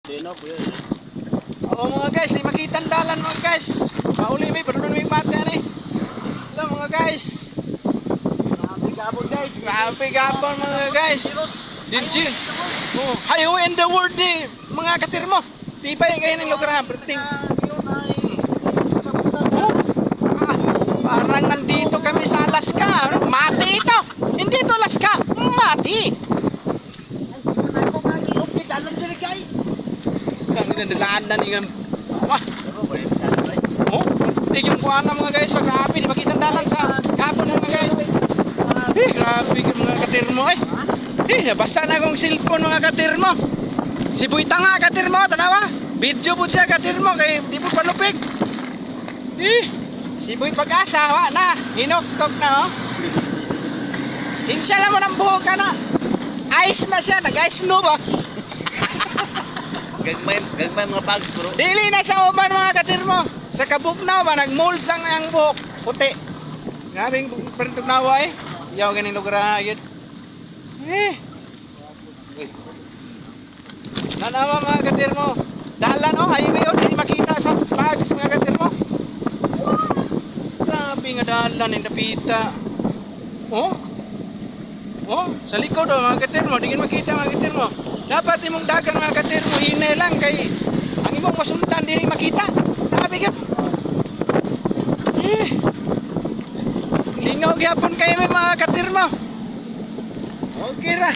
Oo mga guys, di makita ang dalan mga guys. Pauli may, pero may bata yan eh. Ito mga guys. Grabe gabon guys. Grabe gapon mga guys. Dinji. Oh, highway in the world ni mga katirmo. Tibay kayo ng lugar na berting. Oh, parang nandito kami sa Alaska. Mati ito. Hindi ito Alaska. Mati. Okay, dalan diri guys. Ang nadalaan na niya. Wah. Oh, tigil ko na mga guys. Grabe, di makita ang dalan sa gapon mga guys. Grabe mga katirmo eh. Nabasa na akong cellphone mga katirmo. Si Buita nga katirmo, tanawa. Video po siya katirmo kay di po palupig. Si Buy Pag-asa, wa na. Hinoktok na oh. Sinsya lang mo ng buhok ka na. Ice na siya, nag-ice no ba? Gagmay mga bags bro. Dili na sa uban mga katirmo. Sa kabugnaw ba, nag-mold sang ang buhok. Puti. Grabing pertugnawa eh. Yaw ganing lugar agad. Nanawa mga katirmo. Dalan oh, highway oh, hindi makita sa bags mga katirmo. Grabe nga dalan yung napita. Oh? Oh, sa likod oh mga katirmo, di makita mga katirmo. Dapat imong dagan mga katirmo, hinay lang kay ang imong masundan di makita. Grabe gyud. Lingaw gyapon kayo mga katirmo. Okay ra.